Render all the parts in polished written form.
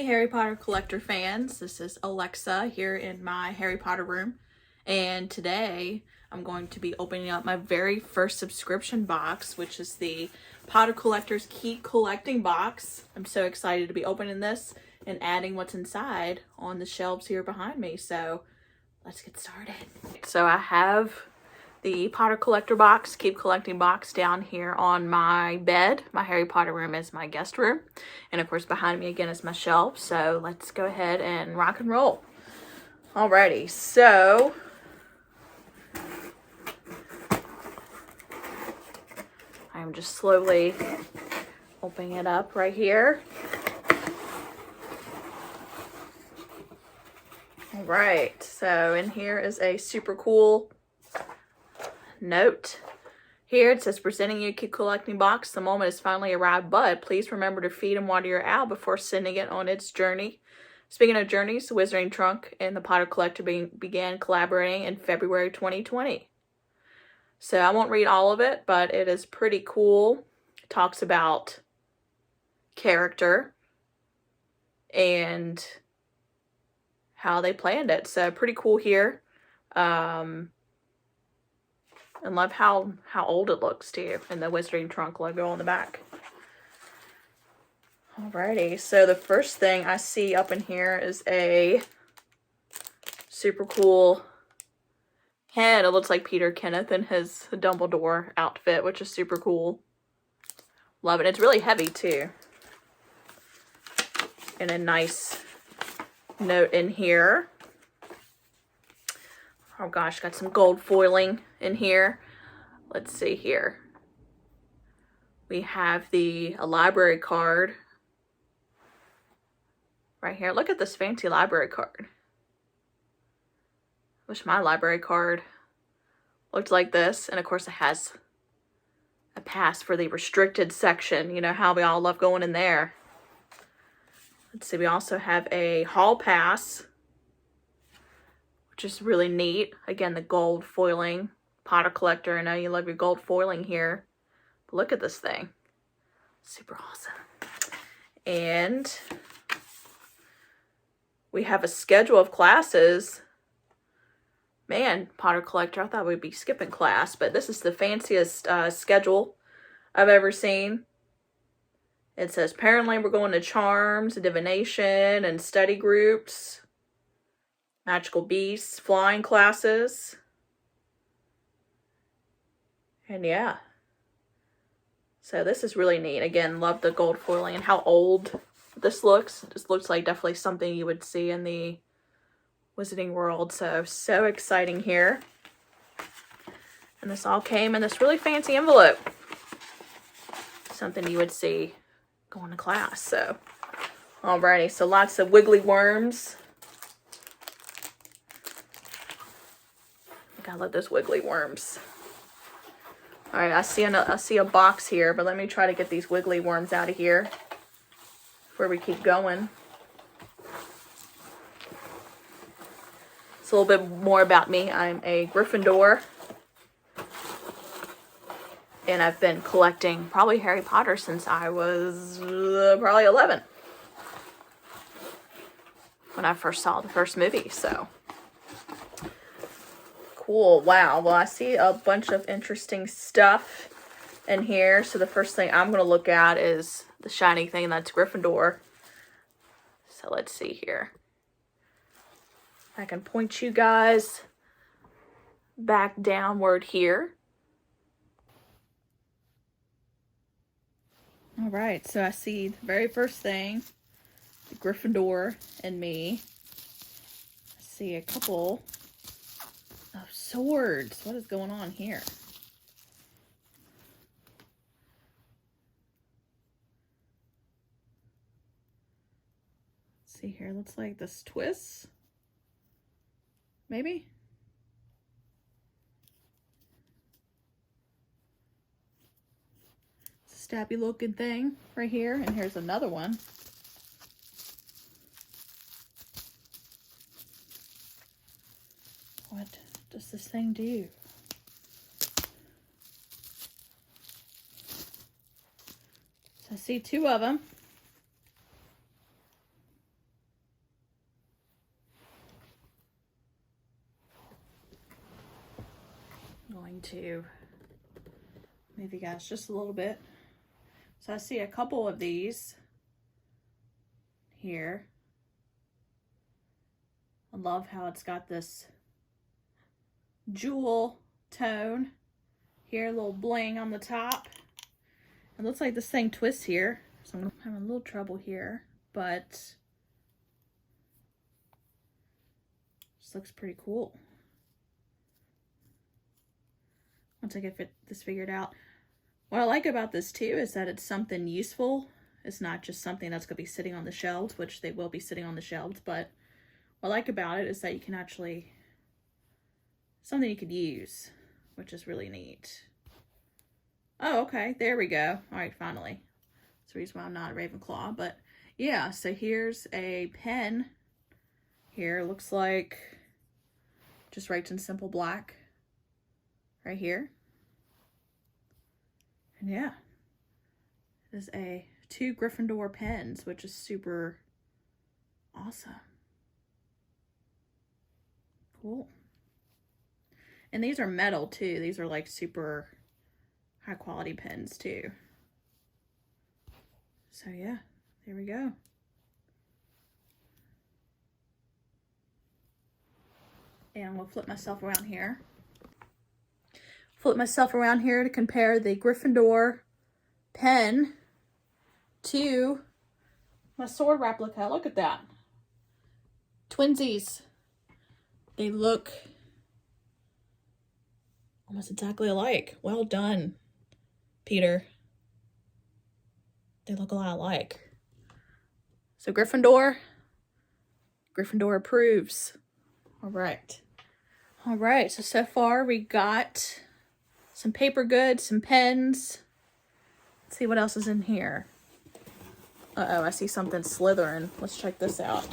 Harry Potter collector fans, this is Alexa here in my Harry Potter room, and today I'm going to be opening up my very first subscription box, which is the Potter Collectors Keep Collecting box. I'm so excited to be opening this and adding what's inside on the shelves here behind me, so let's get started. So I have the Potter Collector box, Keep Collecting box down here on my bed. My Harry Potter room is my guest room. And of course behind me again is my shelf. So let's go ahead and rock and roll. Alrighty, so I'm just slowly opening it up right here. Alright, so in here is a super cool note. Here it says, presenting you Keep Collecting box. The moment has finally arrived, but please remember to feed and water your owl before sending it on its journey. Speaking of journeys, the Wizarding Trunk and the Potter Collector began collaborating in February 2020. So I won't read all of it, but it is pretty cool. It talks about character and how they planned it. So pretty cool here. And love how old it looks too, and the Wizarding Trunk logo on the back. Alrighty, so the first thing I see up in here is a super cool head. It looks like Peter Kenneth in his Dumbledore outfit, which is super cool. Love it. It's really heavy too. And a nice note in here. Oh gosh, got some gold foiling in here. Let's see here. We have a library card right here. Look at this fancy library card. Wish my library card looked like this. And of course it has a pass for the restricted section. You know how we all love going in there. Let's see, we also have a hall pass, which is really neat. Again, the gold foiling. Potter Collector, I know you love your gold foiling here. But look at this thing. Super awesome. And we have a schedule of classes. Man, Potter Collector, I thought we'd be skipping class, but this is the fanciest schedule I've ever seen. It says, apparently we're going to charms, divination, and study groups. Magical beasts, flying classes. And yeah. So this is really neat. Again, love the gold foiling and how old this looks. It just looks like definitely something you would see in the Wizarding World. So exciting here. And this all came in this really fancy envelope. Something you would see going to class. So, alrighty. So lots of wiggly worms. I love those wiggly worms. All right, I see a box here, but let me try to get these wiggly worms out of here before we keep going. It's a little bit more about me. I'm a Gryffindor, and I've been collecting probably Harry Potter since I was probably 11 when I first saw the first movie. So cool. Wow. Well, I see a bunch of interesting stuff in here. So the first thing I'm going to look at is the shiny thing that's Gryffindor. So let's see here. I can point you guys back downward here. All right. So I see the very first thing, the Gryffindor and me. I see a couple of swords. What is going on here? Let's see here. Looks like this twists. Maybe? It's a stabby looking thing right here. And here's another one. What does this thing do? So I see two of them. to move you guys just a little bit. So I see a couple of these here. I love how it's got this jewel tone here, a little bling on the top. It looks like this thing twists here, so I'm having a little trouble here, but this looks pretty cool. Once I get this figured out. What I like about this too is that it's something useful. It's not just something that's going to be sitting on the shelves, which they will be sitting on the shelves, but what I like about it is that you can actually, something you could use, which is really neat. Oh, okay, there we go. All right, finally. That's the reason why I'm not a Ravenclaw, but yeah, so here's a pen here. Looks like just writes in simple black right here. And yeah, it is a 2 Gryffindor pens, which is super awesome. Cool. And these are metal too. These are like super high quality pens too. So yeah, there we go. And I'm gonna flip myself around here. Flip myself around here to compare the Gryffindor pen to my sword replica. Look at that. Twinsies. They look almost exactly alike. Well done, Peter. They look a lot alike. So Gryffindor approves. All right. All right, so far we got some paper goods, some pens. Let's see what else is in here. Uh-oh, I see something Slytherin. Let's check this out.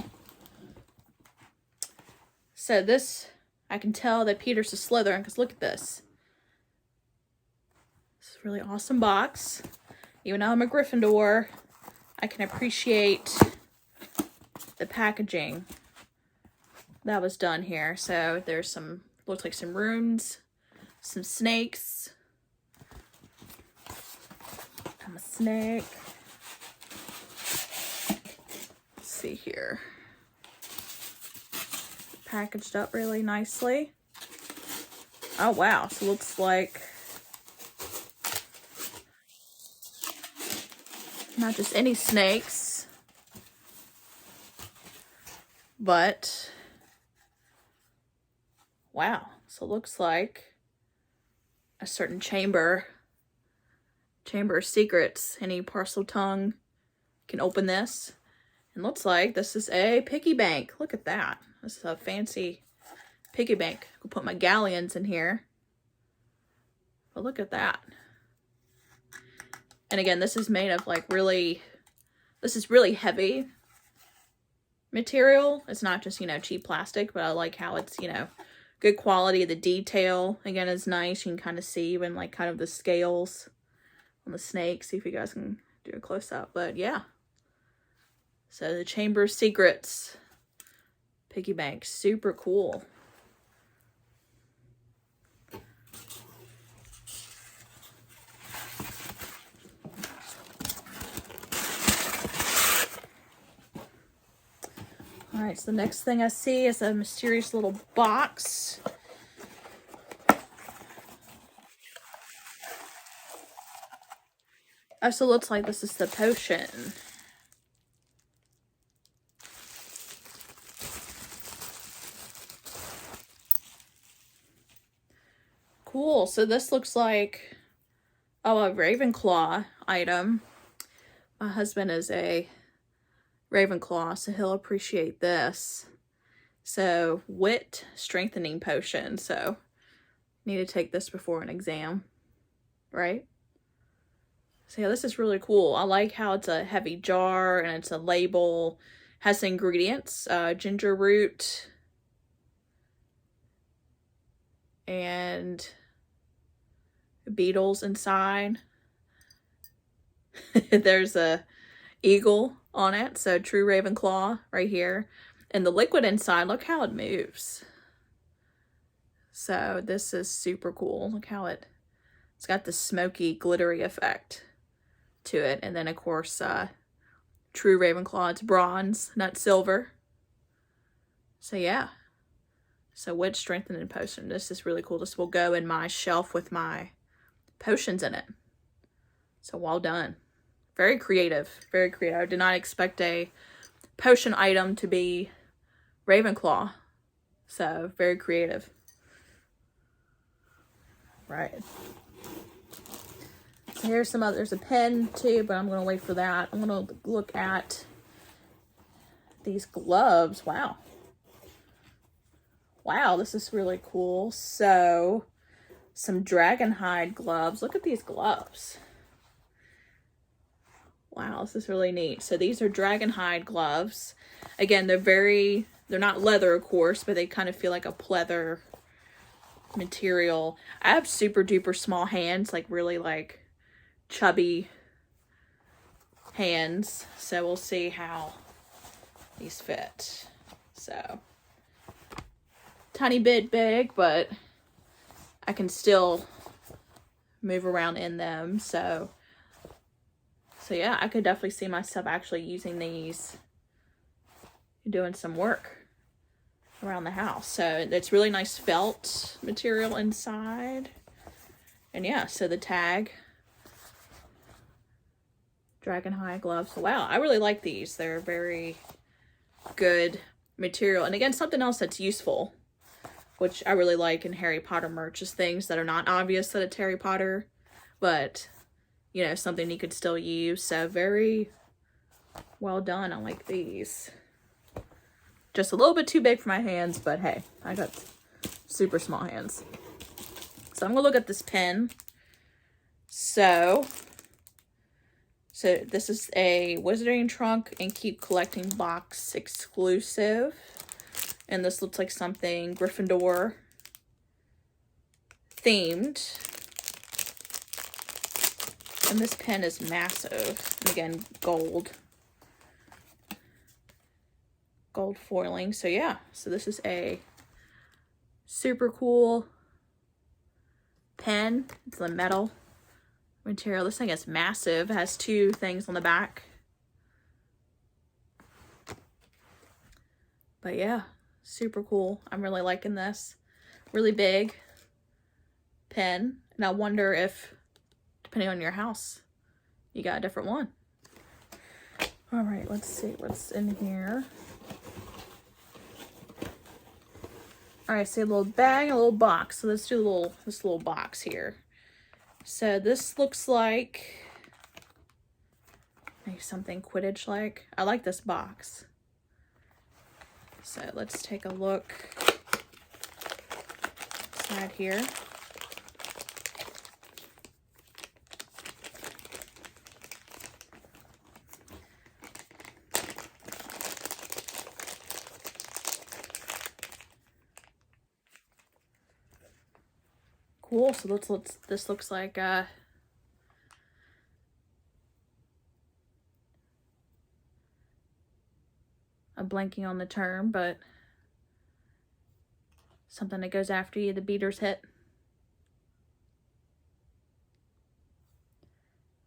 So this, I can tell that Peter's a Slytherin because look at this. This is a really awesome box. Even though I'm a Gryffindor, I can appreciate the packaging that was done here. So there's some, looks like some runes, some snakes. I'm a snake. Let's see here. Packaged up really nicely. Oh wow, so it looks like not just any snakes, but wow, so it looks like a certain chamber of secrets. Any Parseltongue can open this. And looks like this is a piggy bank. Look at that. This is a fancy piggy bank. I'll put my galleons in here. But look at that. And again, this is made of like this is really heavy material. It's not just, cheap plastic, but I like how it's, good quality. The detail, again, is nice. You can kind of see even like kind of the scales on the snake. See if you guys can do a close-up. But yeah. So the Chamber of Secrets piggy bank. Super cool. All right, so the next thing I see is a mysterious little box. Oh, so it looks like this is the potion. Cool, so this looks like, a Ravenclaw item. My husband is a Ravenclaw, so he'll appreciate this. So, wit strengthening potion. So, need to take this before an exam, right? So yeah, this is really cool. I like how it's a heavy jar and it's a label. Has the ingredients, ginger root and beetles inside. There's a eagle on it, so true Ravenclaw right here. And the liquid inside, look how it moves. So this is super cool. Look how it's got the smoky, glittery effect to it. And then, of course, true Ravenclaw, it's bronze, not silver. So, yeah. So, Witch Strengthening Potion. This is really cool. This will go in my shelf with my potions in it. So, well done. Very creative. Very creative. I did not expect a potion item to be Ravenclaw. So, very creative. Right. So here's some other, there's a pen too, but I'm going to wait for that. I'm going to look at these gloves. Wow. Wow, this is really cool. So, some dragon hide gloves. Look at these gloves. Wow, this is really neat. So these are dragon hide gloves. Again, they're not leather, of course, but they kind of feel like a pleather material. I have super duper small hands, like really like chubby hands. So we'll see how these fit. So, tiny bit big, but I can still move around in them. So yeah, I could definitely see myself actually using these, doing some work around the house. So it's really nice felt material inside. And yeah, so the tag, dragon hide gloves. Wow, I really like these. They're very good material. And again, something else that's useful, which I really like in Harry Potter merch, is things that are not obvious that it's Harry Potter, but you know, something you could still use. So very well done. I like these. Just a little bit too big for my hands, but hey, I got super small hands. So I'm gonna look at this pen. So this is a Wizarding Trunk and Keep Collecting box exclusive. And this looks like something Gryffindor themed. And this pen is massive. And again, gold foiling. So yeah, so this is a super cool pen. It's a metal material. This thing is massive. It has two things on the back. But yeah, super cool. I'm really liking this. Really big pen. And I wonder if, depending on your house, you got a different one. All right, let's see what's in here. All right, so a little bag, a little box. So let's do this little box here. So this looks like maybe something Quidditch-like. I like this box. So let's take a look inside here. Cool. So this looks like I'm blanking on the term, but something that goes after you, the beaters hit.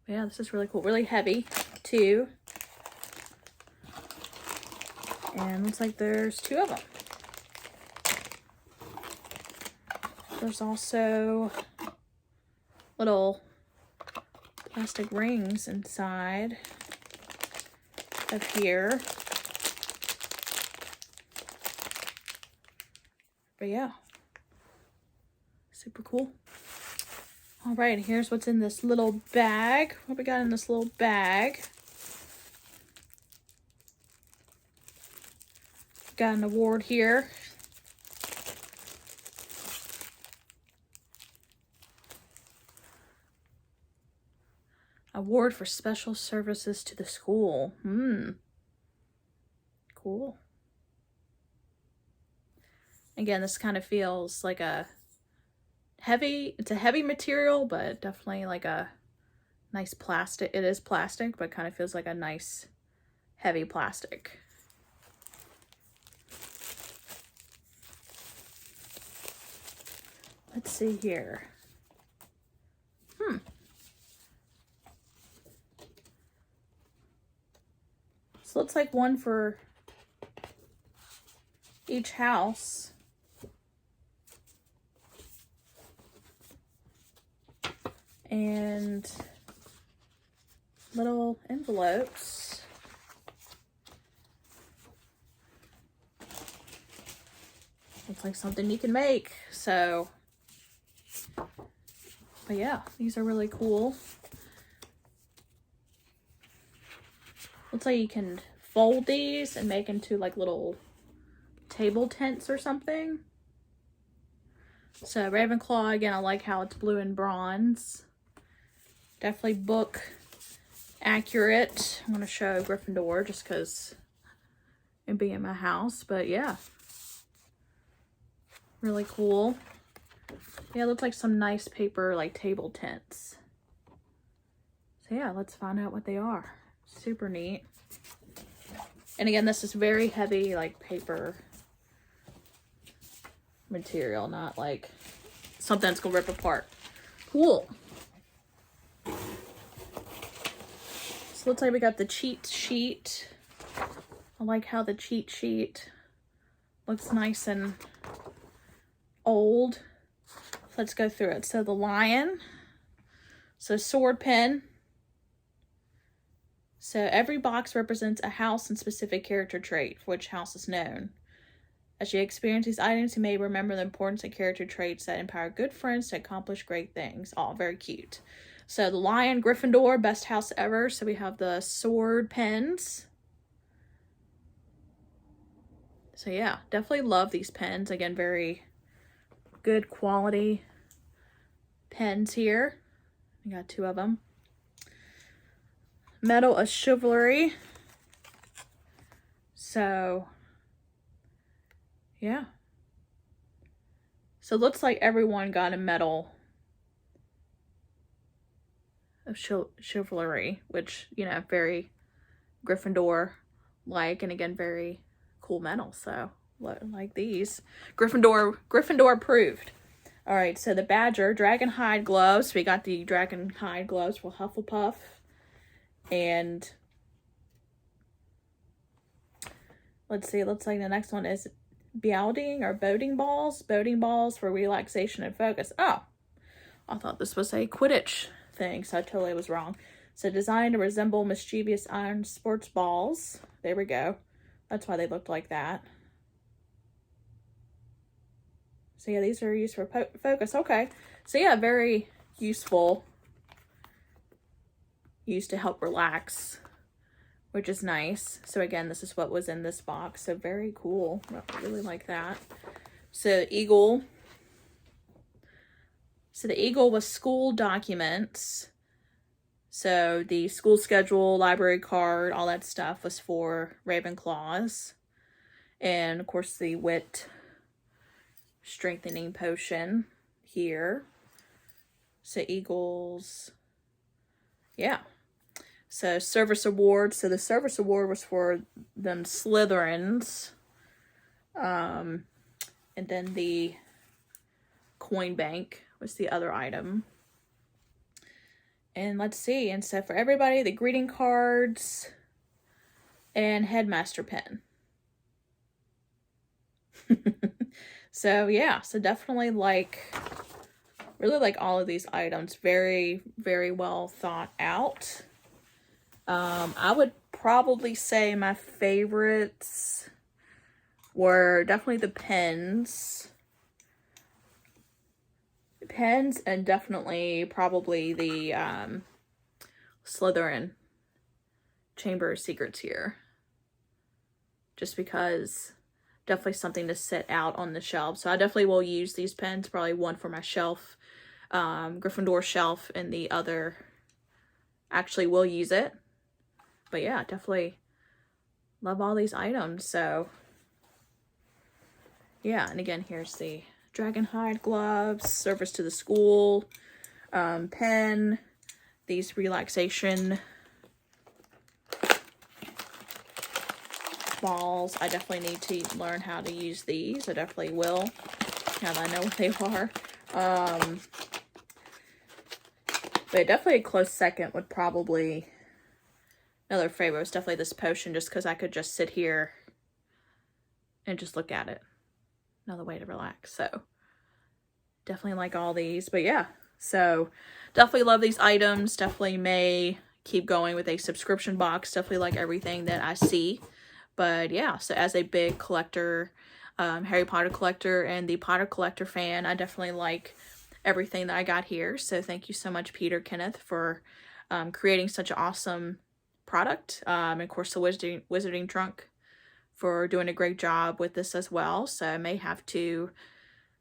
But yeah, this is really cool. Really heavy too. And looks like there's two of them. There's also little plastic rings inside of here. But yeah, super cool. All right, here's what's in this little bag. What we got in this little bag? Got an award here. Award for special services to the school. Cool. Again, this kind of feels like it's a heavy material, but definitely like a nice plastic. It is plastic, but kind of feels like a nice heavy plastic. let's see here. So looks like one for each house. And little envelopes. Looks like something you can make. So, but yeah, these are really cool. Looks like you can fold these and make into like little table tents or something. So Ravenclaw, again, I like how it's blue and bronze. Definitely book accurate. I'm going to show Gryffindor just because it'd be in my house. But yeah, really cool. Yeah, it looks like some nice paper, like table tents. So yeah, let's find out what they are. Super neat. And again, this is very heavy, like paper material, not like something that's gonna rip apart. Cool. So looks like we got the cheat sheet. I like how the cheat sheet looks nice and old. Let's go through it. So the lion. So sword pen. So every box represents a house and specific character trait for which house is known. As you experience these items, you may remember the importance of character traits that empower good friends to accomplish great things. All very cute. So the lion, Gryffindor, best house ever. So we have the sword pens. So yeah, definitely love these pens. Again, very good quality pens here. We got 2 of them. Medal of Chivalry. So, yeah. So it looks like everyone got a Medal of Chivalry, which, you know, very Gryffindor-like, and again, very cool medal. So, like these. Gryffindor approved. All right, so the Badger, Dragon Hide gloves. We got the Dragon Hide gloves for Hufflepuff. And let's see, it looks like the next one is Bealding or Boating Balls. Boating balls for relaxation and focus. Oh, I thought this was a Quidditch thing, so I totally was wrong. So designed to resemble mischievous iron sports balls. There we go. That's why they looked like that. So yeah, these are used for focus. Okay. So yeah, very useful. Used to help relax, which is nice. So again, this is what was in this box. So very cool. I really like that. So eagle. So the eagle was school documents. So the school schedule, library card, all that stuff was for Ravenclaws. And of course the wit strengthening potion here. So eagles. Yeah. So service award. So the service award was for them Slytherins. And then the coin bank was the other item. And let's see. And so for everybody, the greeting cards and headmaster pen. So yeah, so definitely really like all of these items. Very, very well thought out. I would probably say my favorites were definitely the pens. And definitely probably the Slytherin Chamber of Secrets here. Just because definitely something to set out on the shelf. So I definitely will use these pens. Probably one for my shelf, Gryffindor shelf, and the other actually will use it. But yeah, definitely love all these items. So yeah, and again, here's the Dragon Hide gloves, service to the school, pen, these relaxation balls. I definitely need to learn how to use these. I definitely will, now that I know what they are. But definitely a close second would probably, another favorite was definitely this potion, just because I could just sit here and just look at it. Another way to relax. So definitely like all these. But yeah, so definitely love these items. Definitely may keep going with a subscription box. Definitely like everything that I see. But yeah, so as a big collector, Harry Potter collector and the Potter Collector fan, I definitely like everything that I got here. So thank you so much, Peter Kenneth, for creating such an awesome product. And of course, the Wizarding Trunk for doing a great job with this as well. So I may have to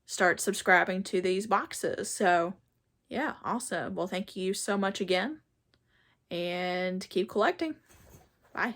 start subscribing to these boxes. So yeah, awesome. Well, thank you so much again, and keep collecting. Bye.